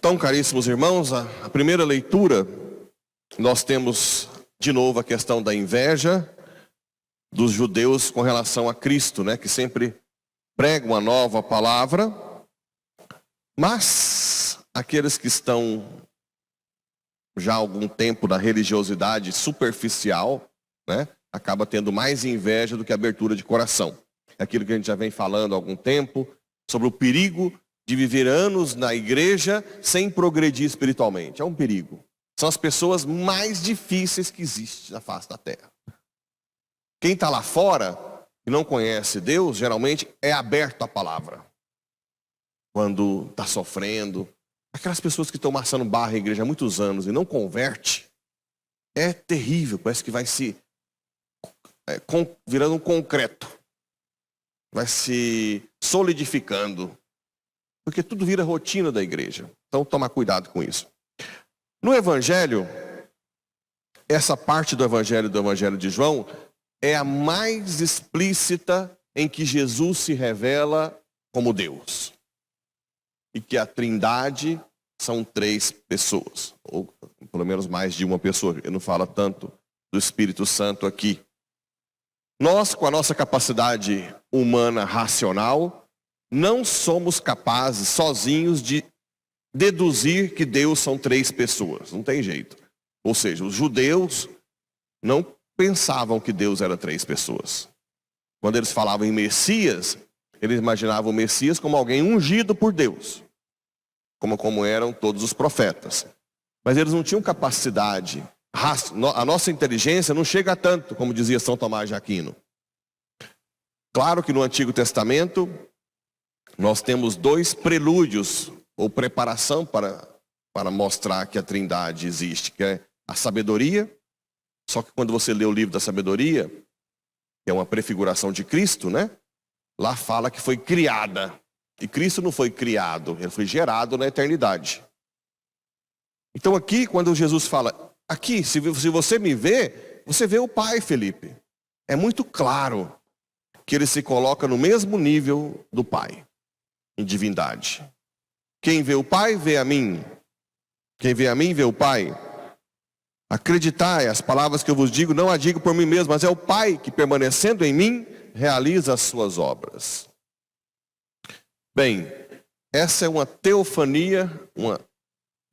Então, caríssimos irmãos, a primeira leitura, nós temos de novo a questão da inveja dos judeus com relação a Cristo, né? Que sempre pregam uma nova palavra, mas aqueles que estão já há algum tempo na religiosidade superficial, né? Acaba tendo mais inveja do que abertura de coração. É aquilo que a gente já vem falando há algum tempo, sobre o perigo de viver anos na igreja sem progredir espiritualmente. É um perigo. São as pessoas mais difíceis que existem na face da terra. Quem está lá fora e não conhece Deus, geralmente é aberto à palavra. Quando está sofrendo. Aquelas pessoas que estão amassando barra em igreja há muitos anos e não converte, é terrível. Parece que vai se virando um concreto. Vai se solidificando. Porque tudo vira rotina da igreja. Então, tomar cuidado com isso. No Evangelho, essa parte do Evangelho de João é a mais explícita em que Jesus se revela como Deus. E que a Trindade são 3 pessoas. Ou pelo menos mais de uma pessoa. Ele não fala tanto do Espírito Santo aqui. Nós, com a nossa capacidade humana racional, não somos capazes, sozinhos, de deduzir que Deus são 3 pessoas. Não tem jeito. Ou seja, os judeus não pensavam que Deus era 3 pessoas. Quando eles falavam em Messias, eles imaginavam o Messias como alguém ungido por Deus. Como eram todos os profetas. Mas eles não tinham capacidade. A nossa inteligência não chega a tanto, como dizia São Tomás de Aquino. Claro que no Antigo Testamento nós temos 2 prelúdios, ou preparação para mostrar que a Trindade existe, que é a sabedoria. Só que quando você lê o livro da sabedoria, que é uma prefiguração de Cristo, né? Lá fala que foi criada. E Cristo não foi criado, ele foi gerado na eternidade. Então aqui, quando Jesus fala, aqui, se você me vê, você vê o Pai, Felipe. É muito claro que ele se coloca no mesmo nível do Pai. Em divindade. Quem vê o Pai, vê a mim. Quem vê a mim, vê o Pai. Acreditai, as palavras que eu vos digo, não as digo por mim mesmo, mas é o Pai que, permanecendo em mim, realiza as suas obras. Bem, essa é uma teofania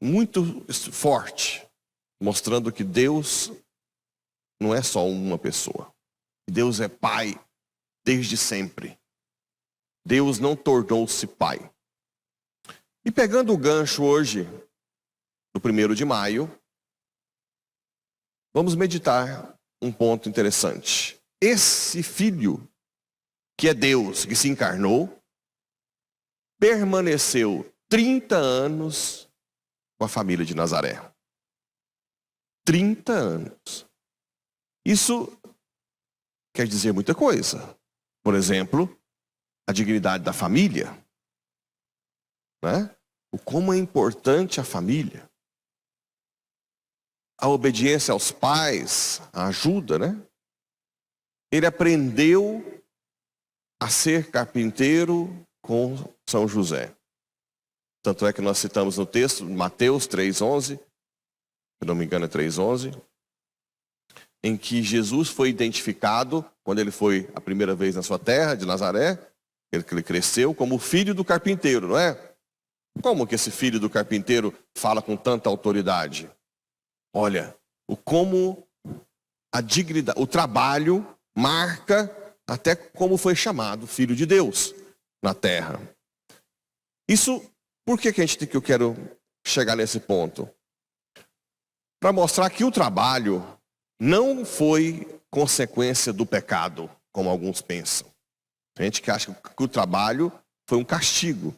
muito forte, mostrando que Deus não é só uma pessoa. Deus é Pai desde sempre. Deus não tornou-se Pai. E pegando o gancho hoje, do 1º de maio, vamos meditar um ponto interessante. Esse Filho, que é Deus, que se encarnou, permaneceu 30 anos com a família de Nazaré. 30 anos. Isso quer dizer muita coisa. Por exemplo, a dignidade da família, né? O como é importante a família, a obediência aos pais, a ajuda, né? Ele aprendeu a ser carpinteiro com São José. Tanto é que nós citamos no texto, Mateus 3,11, se não me engano é 3,11, em que Jesus foi identificado, quando ele foi a primeira vez na sua terra, de Nazaré, ele cresceu como o filho do carpinteiro, não é? Como que esse filho do carpinteiro fala com tanta autoridade? Olha, como a dignidade, o trabalho marca até como foi chamado filho de Deus na terra. Isso, por que eu quero chegar nesse ponto? Para mostrar que o trabalho não foi consequência do pecado, como alguns pensam. Tem gente que acha que o trabalho foi um castigo.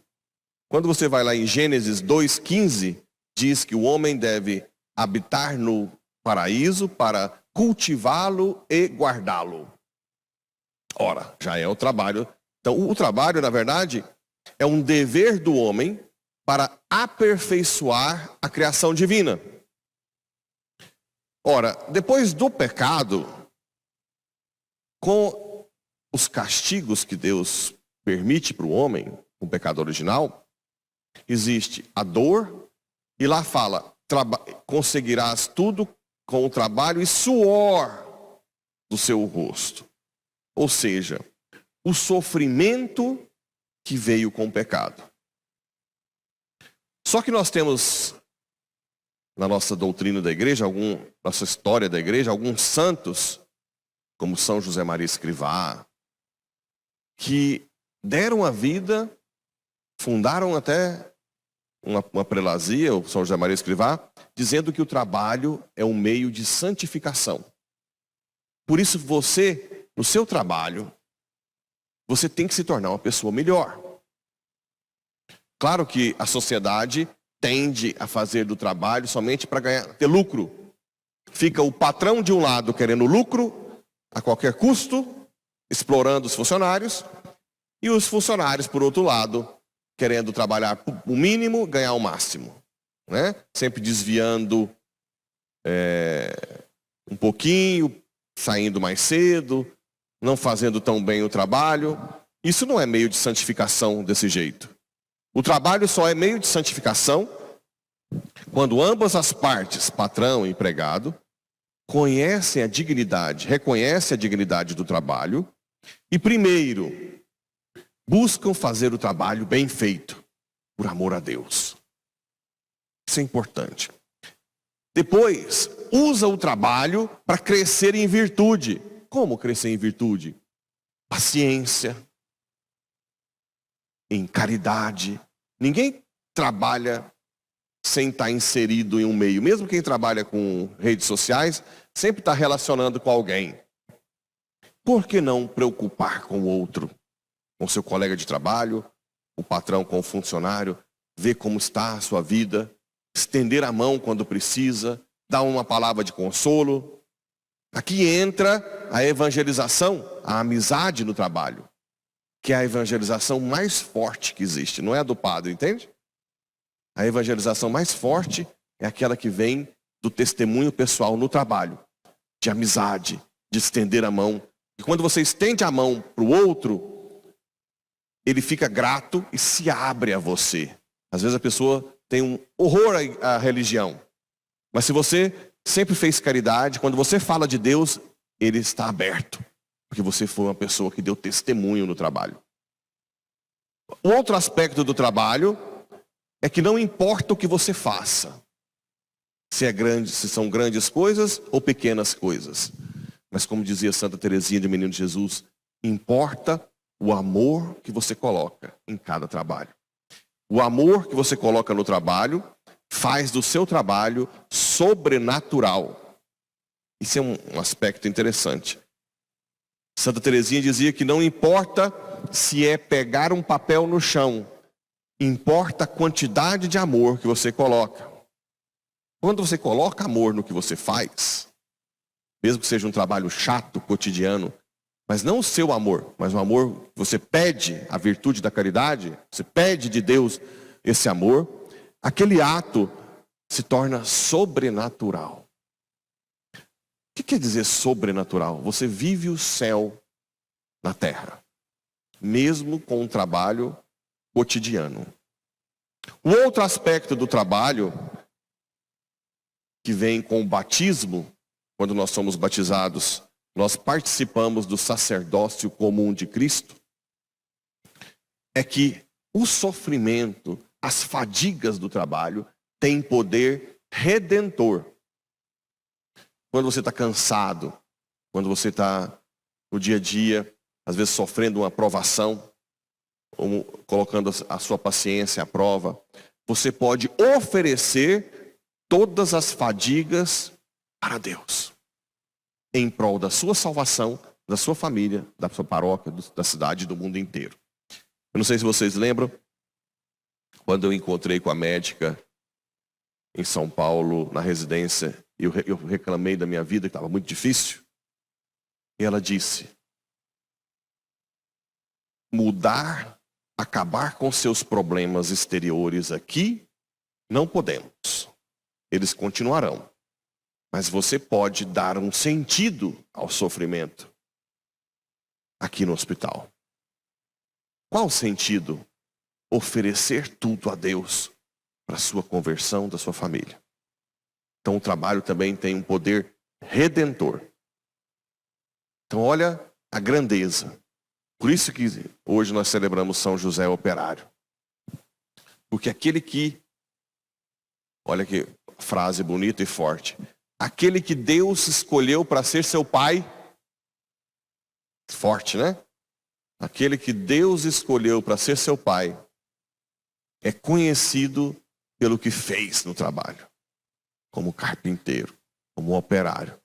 Quando você vai lá em Gênesis 2,15, diz que o homem deve habitar no paraíso para cultivá-lo e guardá-lo. Ora, já é o trabalho. Então, o trabalho, na verdade, é um dever do homem para aperfeiçoar a criação divina. Ora, depois do pecado, com os castigos que Deus permite para o homem, o pecado original, existe a dor, e lá fala, conseguirás tudo com o trabalho e suor do seu rosto. Ou seja, o sofrimento que veio com o pecado. Só que nós temos, na nossa doutrina da igreja, nossa história da igreja, alguns santos, como São José Maria Escrivá, que deram a vida, fundaram até uma prelazia, o São José Maria Escrivá, dizendo que o trabalho é um meio de santificação. Por isso você, no seu trabalho, você tem que se tornar uma pessoa melhor. Claro que a sociedade tende a fazer do trabalho somente para ter lucro. Fica o patrão de um lado querendo lucro a qualquer custo, explorando os funcionários, e os funcionários, por outro lado, querendo trabalhar o mínimo, ganhar o máximo, né? Sempre desviando um pouquinho, saindo mais cedo, não fazendo tão bem o trabalho. Isso não é meio de santificação desse jeito. O trabalho só é meio de santificação quando ambas as partes, patrão e empregado, reconhecem a dignidade do trabalho e, primeiro, buscam fazer o trabalho bem feito, por amor a Deus. Isso é importante. Depois, usa o trabalho para crescer em virtude. Como crescer em virtude? Paciência, em caridade. Ninguém trabalha sem estar inserido em um meio. Mesmo quem trabalha com redes sociais, sempre está relacionando com alguém. Por que não preocupar com o outro? Com seu colega de trabalho, o patrão com o funcionário, ver como está a sua vida, estender a mão quando precisa, dar uma palavra de consolo. Aqui entra a evangelização, a amizade no trabalho, que é a evangelização mais forte que existe. Não é a do padre, entende? A evangelização mais forte é aquela que vem do testemunho pessoal no trabalho, de amizade, de estender a mão. E quando você estende a mão para o outro, ele fica grato e se abre a você. Às vezes a pessoa tem um horror à religião, mas se você sempre fez caridade, quando você fala de Deus, ele está aberto, porque você foi uma pessoa que deu testemunho no trabalho. O outro aspecto do trabalho é que não importa o que você faça, se são grandes coisas ou pequenas coisas, mas como dizia Santa Teresinha de Menino Jesus, importa o amor que você coloca em cada trabalho. O amor que você coloca no trabalho faz do seu trabalho sobrenatural. Isso é um aspecto interessante. Santa Teresinha dizia que não importa se é pegar um papel no chão, importa a quantidade de amor que você coloca. Quando você coloca amor no que você faz, mesmo que seja um trabalho chato, cotidiano, mas não o seu amor, mas o amor que você pede, a virtude da caridade, você pede de Deus esse amor, aquele ato se torna sobrenatural. O que quer dizer sobrenatural? Você vive o céu na terra, mesmo com um trabalho cotidiano. O outro aspecto do trabalho, que vem com o batismo, quando nós somos batizados, nós participamos do sacerdócio comum de Cristo, é que o sofrimento, as fadigas do trabalho, têm poder redentor. Quando você está cansado, quando você está no dia a dia, às vezes sofrendo uma provação, ou colocando a sua paciência à prova, você pode oferecer todas as fadigas para Deus, em prol da sua salvação, da sua família, da sua paróquia, da cidade e do mundo inteiro. Eu não sei se vocês lembram, quando eu encontrei com a médica em São Paulo, na residência, eu reclamei da minha vida, que estava muito difícil, e ela disse: mudar acabar com seus problemas exteriores aqui, não podemos. Eles continuarão. Mas você pode dar um sentido ao sofrimento aqui no hospital. Qual sentido? Oferecer tudo a Deus para a sua conversão da sua família. Então o trabalho também tem um poder redentor. Então olha a grandeza. Por isso que hoje nós celebramos São José Operário. Porque aquele que, olha que frase bonita e forte, aquele que Deus escolheu para ser seu pai, forte, né? Aquele que Deus escolheu para ser seu pai, é conhecido pelo que fez no trabalho, como carpinteiro, como operário.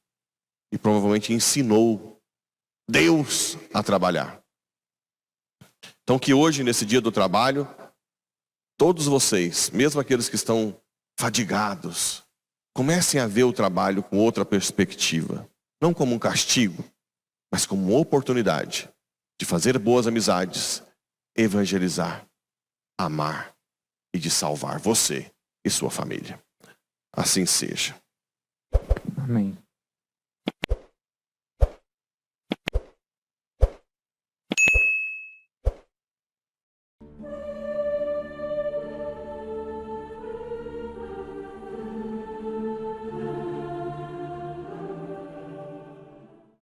E provavelmente ensinou Deus a trabalhar. Então que hoje, nesse dia do trabalho, todos vocês, mesmo aqueles que estão fadigados, comecem a ver o trabalho com outra perspectiva. Não como um castigo, mas como uma oportunidade de fazer boas amizades, evangelizar, amar e de salvar você e sua família. Assim seja. Amém.